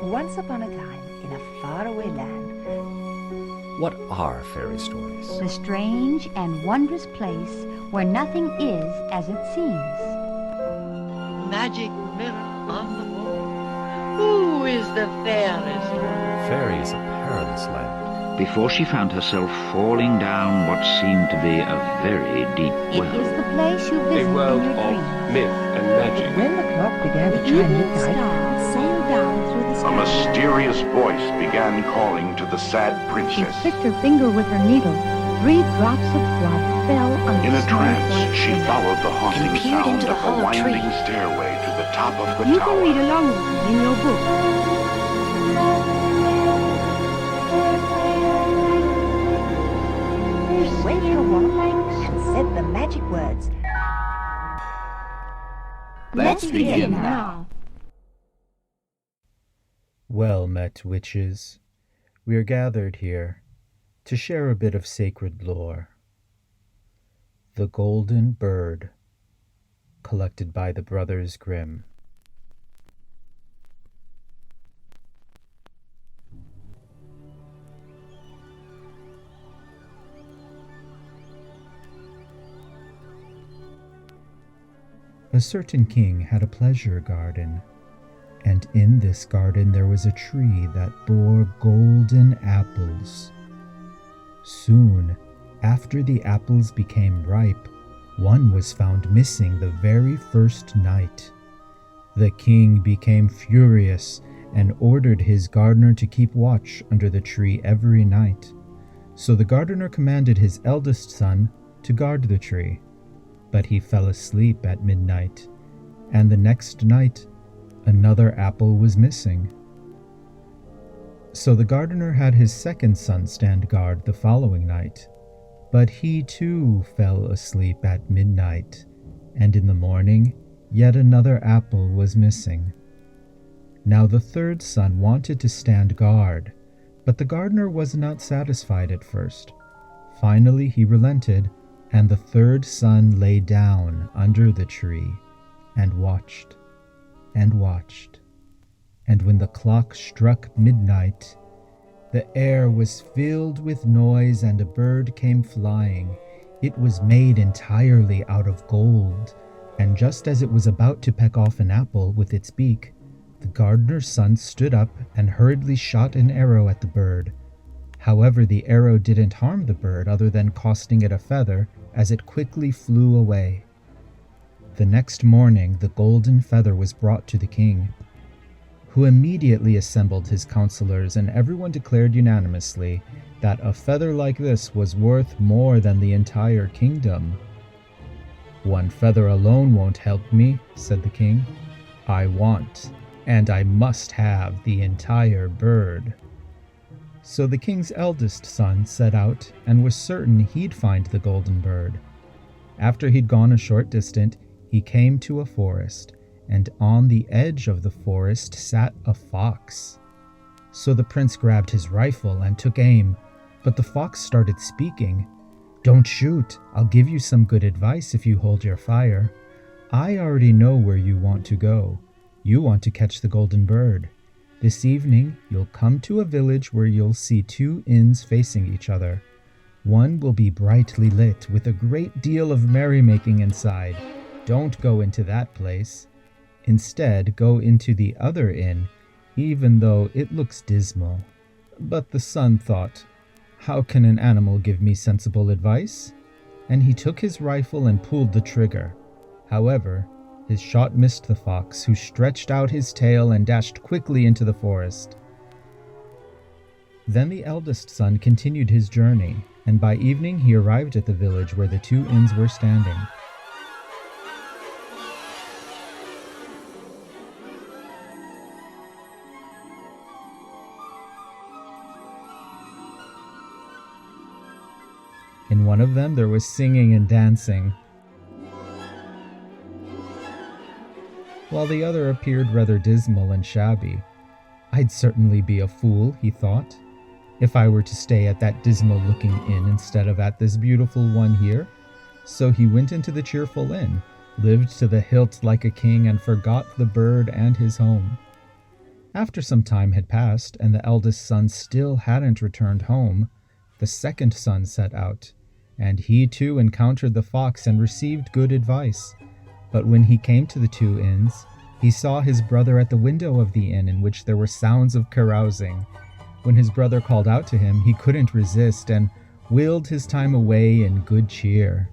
Once upon a time, in a faraway land. What are fairy stories? The strange and wondrous place where nothing is as it seems. Magic mirror on the wall. Who is the fairest? Fairy is a perilous land. Before she found herself falling down what seemed to be a very deep well. It is the place you visit A world in your of dreams. myth and magic. When the clock began to The chime evening midnight, star sailed down through the A sky. mysterious voice began calling to the sad She princess. pricked her finger with her needle. 3 drops of blood fell on the In a small trance, white she window. followed the haunting And peered sound into the of the hollow winding tree. stairway to the top of the You tower. can read along with me in your book. she waved her wand and said the magic words. Let's begin now. Well met, witches. We are gathered here to share a bit of sacred lore. The Golden Bird, collected by the Brothers Grimm. A certain king had a pleasure garden, and in this garden there was a tree that bore golden apples. Soon, after the apples became ripe, one was found missing the very first night. The king became furious and ordered his gardener to keep watch under the tree every night. So the gardener commanded his eldest son to guard the tree. But he fell asleep at midnight, and the next night another apple was missing. So the gardener had his second son stand guard the following night, but he too fell asleep at midnight, and in the morning yet another apple was missing. Now the third son wanted to stand guard, but the gardener was not satisfied at first. Finally he relented, and the third son lay down under the tree and watched and watched. And when the clock struck midnight, the air was filled with noise and a bird came flying. It was made entirely out of gold, and just as it was about to peck off an apple with its beak, the gardener's son stood up and hurriedly shot an arrow at the bird. However, the arrow didn't harm the bird other than costing it a feather as it quickly flew away. The next morning, the golden feather was brought to the king, who immediately assembled his counselors, and everyone declared unanimously that a feather like this was worth more than the entire kingdom. "One feather alone won't help me," said the king. "I want, and I must have the entire bird." So the king's eldest son set out and was certain he'd find the golden bird. After he'd gone a short distance, he came to a forest, and on the edge of the forest sat a fox. So the prince grabbed his rifle and took aim, but the fox started speaking. "Don't shoot. I'll give you some good advice if you hold your fire. I already know where you want to go. You want to catch the golden bird. This evening, you'll come to a village where you'll see 2 inns facing each other. One will be brightly lit with a great deal of merrymaking inside. Don't go into that place. Instead, go into the other inn, even though it looks dismal." But the son thought, "How can an animal give me sensible advice?" And he took his rifle and pulled the trigger. However, his shot missed the fox, who stretched out his tail and dashed quickly into the forest. Then the eldest son continued his journey, and by evening he arrived at the village where the 2 inns were standing. In one of them there was singing and dancing, while the other appeared rather dismal and shabby. "I'd certainly be a fool," he thought, "if I were to stay at that dismal-looking inn instead of at this beautiful one here." So he went into the cheerful inn, lived to the hilt like a king, and forgot the bird and his home. After some time had passed, and the eldest son still hadn't returned home, the second son set out, and he too encountered the fox and received good advice. But when he came to the two inns, he saw his brother at the window of the inn in which there were sounds of carousing. When his brother called out to him, he couldn't resist and willed his time away in good cheer.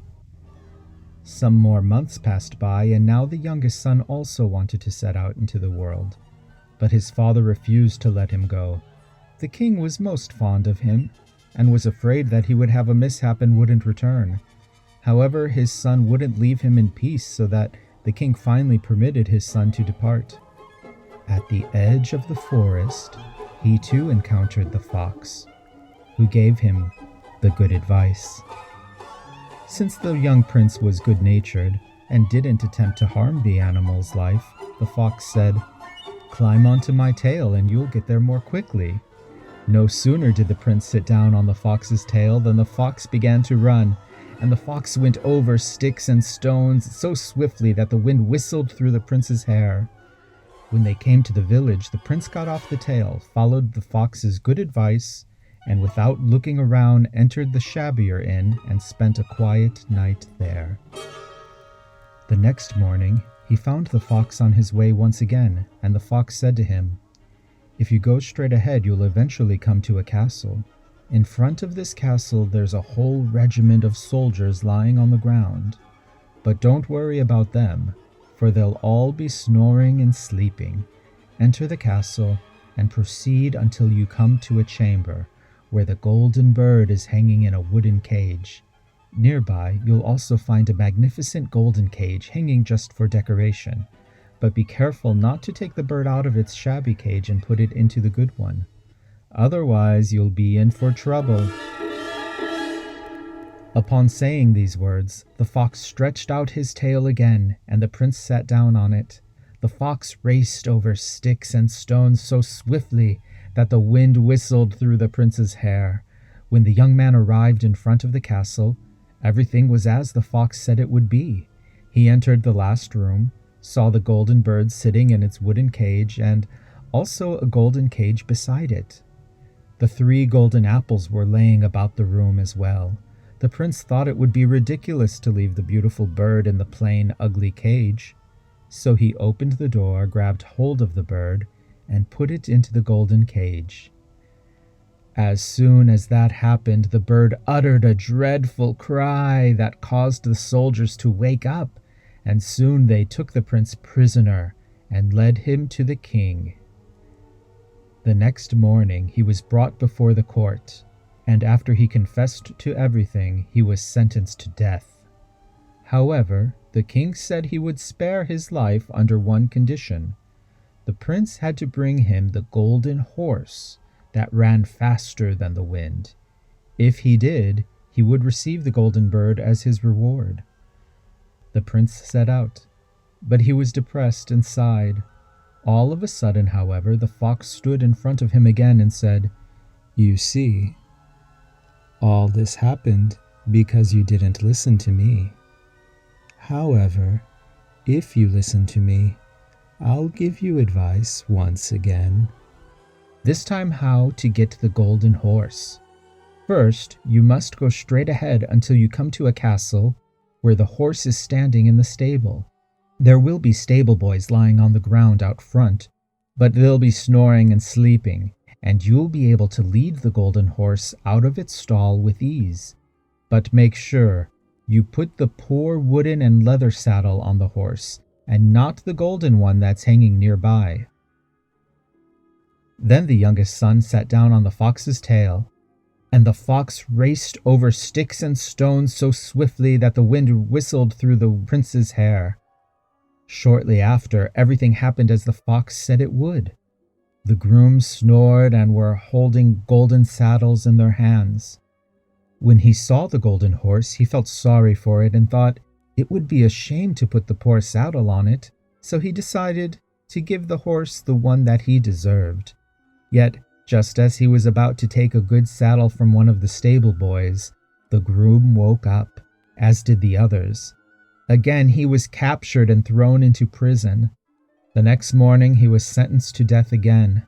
Some more months passed by, and now the youngest son also wanted to set out into the world. But his father refused to let him go. The king was most fond of him, and was afraid that he would have a mishap and wouldn't return. However, his son wouldn't leave him in peace, so that the king finally permitted his son to depart. At the edge of the forest, he too encountered the fox, who gave him the good advice. Since the young prince was good-natured and didn't attempt to harm the animal's life, the fox said, "Climb onto my tail and you'll get there more quickly." No sooner did the prince sit down on the fox's tail than the fox began to run, and the fox went over sticks and stones so swiftly that the wind whistled through the prince's hair. When they came to the village, the prince got off the tail, followed the fox's good advice, and without looking around entered the shabbier inn and spent a quiet night there. The next morning, he found the fox on his way once again, and the fox said to him, "If you go straight ahead, you'll eventually come to a castle. In front of this castle, there's a whole regiment of soldiers lying on the ground. But don't worry about them, for they'll all be snoring and sleeping. Enter the castle and proceed until you come to a chamber where the golden bird is hanging in a wooden cage. Nearby, you'll also find a magnificent golden cage hanging just for decoration. But be careful not to take the bird out of its shabby cage and put it into the good one. Otherwise, you'll be in for trouble." Upon saying these words, the fox stretched out his tail again, and the prince sat down on it. The fox raced over sticks and stones so swiftly that the wind whistled through the prince's hair. When the young man arrived in front of the castle, everything was as the fox said it would be. He entered the last room, saw the golden bird sitting in its wooden cage, and also a golden cage beside it. The 3 golden apples were laying about the room as well. The prince thought it would be ridiculous to leave the beautiful bird in the plain, ugly cage. So he opened the door, grabbed hold of the bird, and put it into the golden cage. As soon as that happened, the bird uttered a dreadful cry that caused the soldiers to wake up, and soon they took the prince prisoner and led him to the king. The next morning he was brought before the court, and after he confessed to everything, he was sentenced to death. However, the king said he would spare his life under one condition. The prince had to bring him the golden horse that ran faster than the wind. If he did, he would receive the golden bird as his reward. The prince set out, but he was depressed and sighed. All of a sudden, however, the fox stood in front of him again and said, "You see, all this happened because you didn't listen to me. However, if you listen to me, I'll give you advice once again. This time how to get the golden horse. First, you must go straight ahead until you come to a castle where the horse is standing in the stable. There will be stable boys lying on the ground out front, but they'll be snoring and sleeping, and you'll be able to lead the golden horse out of its stall with ease. But make sure you put the poor wooden and leather saddle on the horse, and not the golden one that's hanging nearby." Then the youngest son sat down on the fox's tail, and the fox raced over sticks and stones so swiftly that the wind whistled through the prince's hair. Shortly after, everything happened as the fox said it would. The grooms snored and were holding golden saddles in their hands. When he saw the golden horse, he felt sorry for it and thought it would be a shame to put the poor saddle on it, so he decided to give the horse the one that he deserved. Yet, just as he was about to take a good saddle from one of the stable boys, the groom woke up, as did the others. Again, he was captured and thrown into prison. The next morning he was sentenced to death again.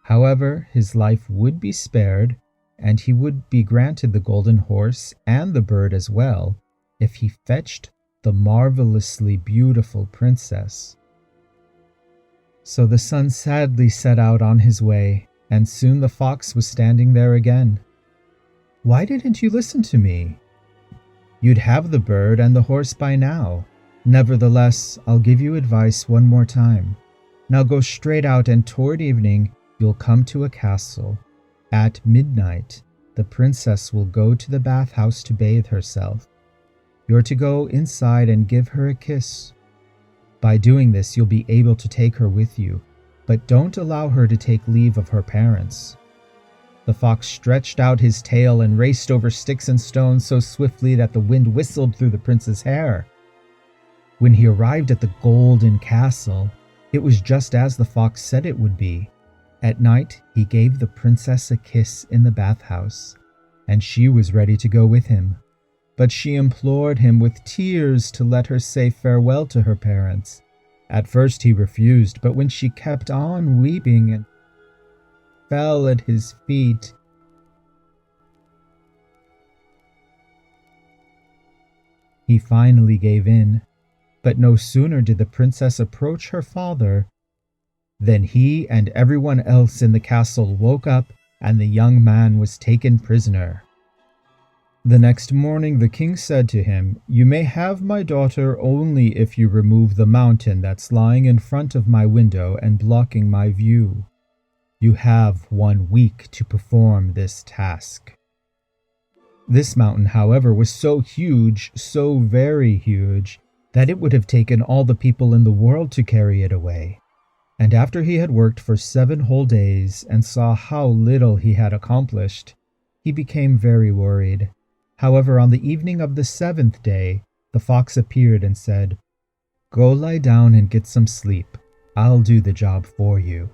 However, his life would be spared, and he would be granted the golden horse and the bird as well, if he fetched the marvelously beautiful princess. So the son sadly set out on his way, and soon the fox was standing there again. "Why didn't you listen to me? You'd have the bird and the horse by now. Nevertheless, I'll give you advice one more time. Now go straight out, and toward evening you'll come to a castle. At midnight, the princess will go to the bathhouse to bathe herself. You're to go inside and give her a kiss. By doing this, you'll be able to take her with you, but don't allow her to take leave of her parents." The fox stretched out his tail and raced over sticks and stones so swiftly that the wind whistled through the prince's hair. When he arrived at the golden castle, it was just as the fox said it would be. At night, he gave the princess a kiss in the bathhouse, and she was ready to go with him. But she implored him with tears to let her say farewell to her parents. At first he refused, but when she kept on weeping and fell at his feet, he finally gave in. But no sooner did the princess approach her father than he and everyone else in the castle woke up, and the young man was taken prisoner. The next morning the king said to him, "You may have my daughter only if you remove the mountain that's lying in front of my window and blocking my view. You have 1 week to perform this task." This mountain, however, was so huge, so very huge, that it would have taken all the people in the world to carry it away. And after he had worked for 7 whole days and saw how little he had accomplished, he became very worried. However, on the evening of the 7th day, the fox appeared and said, "Go lie down and get some sleep. I'll do the job for you."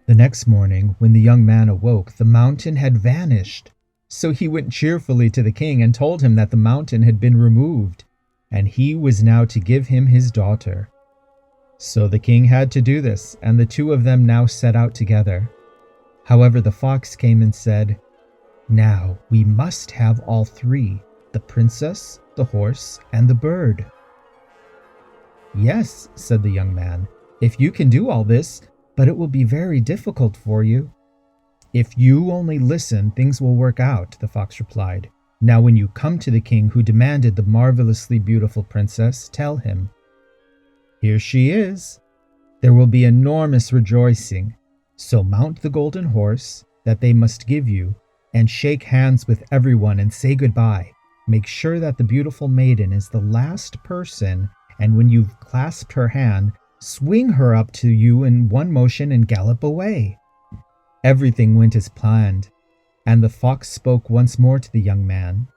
The next morning, when the young man awoke, the mountain had vanished. So he went cheerfully to the king and told him that the mountain had been removed, and he was now to give him his daughter. So the king had to do this, and the two of them now set out together. However, the fox came and said, "Now we must have all 3, the princess, the horse, and the bird." "Yes," said the young man, "if you can do all this, but it will be very difficult for you." "If you only listen, things will work out," the fox replied. "Now when you come to the king who demanded the marvelously beautiful princess, tell him, 'Here she is.' There will be enormous rejoicing. So mount the golden horse that they must give you, and shake hands with everyone and say goodbye. Make sure that the beautiful maiden is the last person, and when you've clasped her hand, swing her up to you in one motion and gallop away." Everything went as planned, and the fox spoke once more to the young man.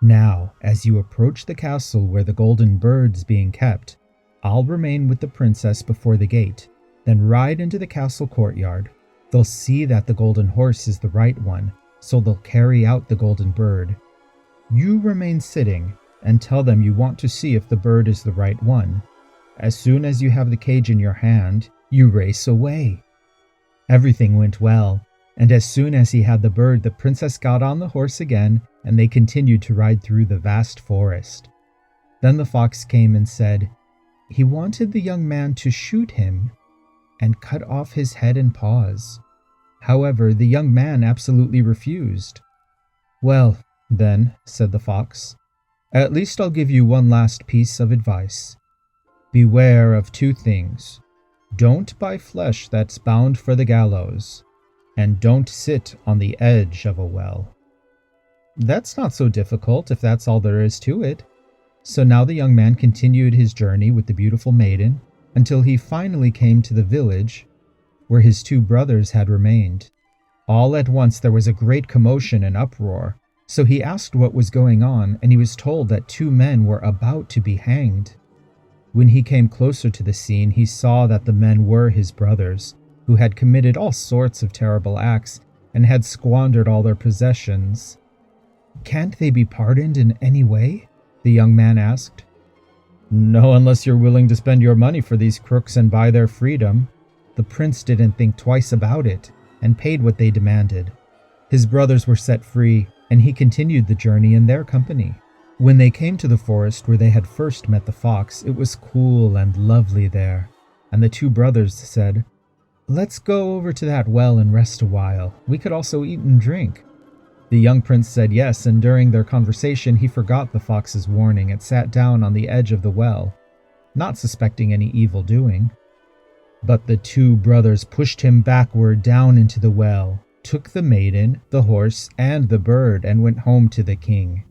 "Now, as you approach the castle where the golden bird's being kept, I'll remain with the princess before the gate, then ride into the castle courtyard. They'll see that the golden horse is the right one, so they'll carry out the golden bird. You remain sitting and tell them you want to see if the bird is the right one. As soon as you have the cage in your hand, you race away." Everything went well, and as soon as he had the bird, the princess got on the horse again, and they continued to ride through the vast forest. Then the fox came and said he wanted the young man to shoot him and cut off his head and paws. However, the young man absolutely refused. "Well, then," said the fox, "at least I'll give you one last piece of advice. Beware of 2 things. Don't buy flesh that's bound for the gallows, and don't sit on the edge of a well." "That's not so difficult if that's all there is to it." So now the young man continued his journey with the beautiful maiden until he finally came to the village where his 2 brothers had remained. All at once there was a great commotion and uproar, so he asked what was going on, and he was told that 2 men were about to be hanged. When he came closer to the scene, he saw that the men were his brothers, who had committed all sorts of terrible acts and had squandered all their possessions. "Can't they be pardoned in any way?" the young man asked. "No, unless you're willing to spend your money for these crooks and buy their freedom." The prince didn't think twice about it and paid what they demanded. His brothers were set free, and he continued the journey in their company. When they came to the forest where they had first met the fox, it was cool and lovely there, and the two brothers said, "Let's go over to that well and rest a while. We could also eat and drink." The young prince said yes, and during their conversation he forgot the fox's warning and sat down on the edge of the well, not suspecting any evil doing. But the two brothers pushed him backward down into the well, took the maiden, the horse, and the bird, and went home to the king.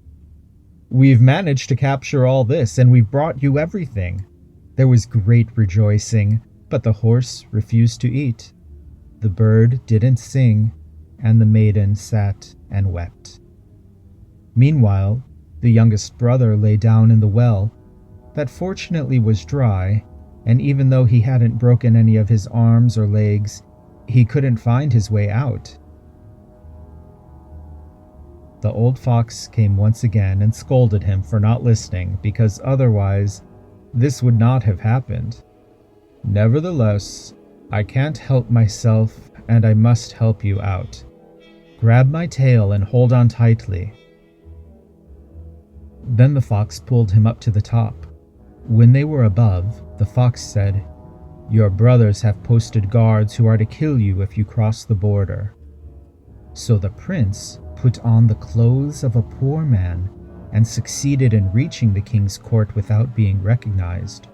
"We've managed to capture all this, and we've brought you everything." There was great rejoicing, but the horse refused to eat. The bird didn't sing, and the maiden sat and wept. Meanwhile, the youngest brother lay down in the well, that fortunately was dry, and even though he hadn't broken any of his arms or legs, he couldn't find his way out. The old fox came once again and scolded him for not listening, because otherwise this would not have happened. "Nevertheless, I can't help myself, and I must help you out. Grab my tail and hold on tightly." Then the fox pulled him up to the top. When they were above, the fox said, "Your brothers have posted guards who are to kill you if you cross the border." So the prince put on the clothes of a poor man and succeeded in reaching the king's court without being recognized.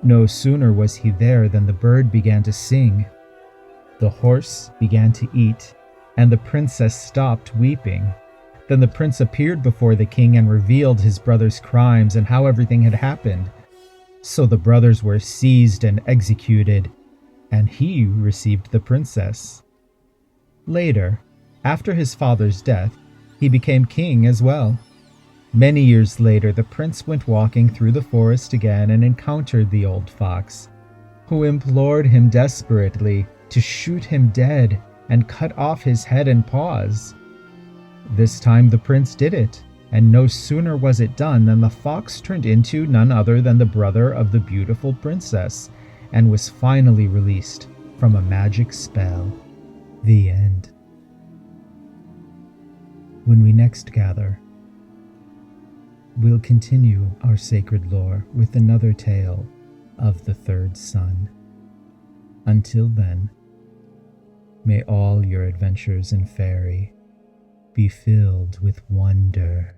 No sooner was he there than the bird began to sing. The horse began to eat, and the princess stopped weeping. Then the prince appeared before the king and revealed his brother's crimes and how everything had happened. So the brothers were seized and executed, and he received the princess. Later, after his father's death, he became king as well. Many years later, the prince went walking through the forest again and encountered the old fox, who implored him desperately to shoot him dead and cut off his head and paws. This time the prince did it, and no sooner was it done than the fox turned into none other than the brother of the beautiful princess, and was finally released from a magic spell. The end. When we next gather, we'll continue our sacred lore with another tale of the third son. Until then, may all your adventures in fairy be filled with wonder.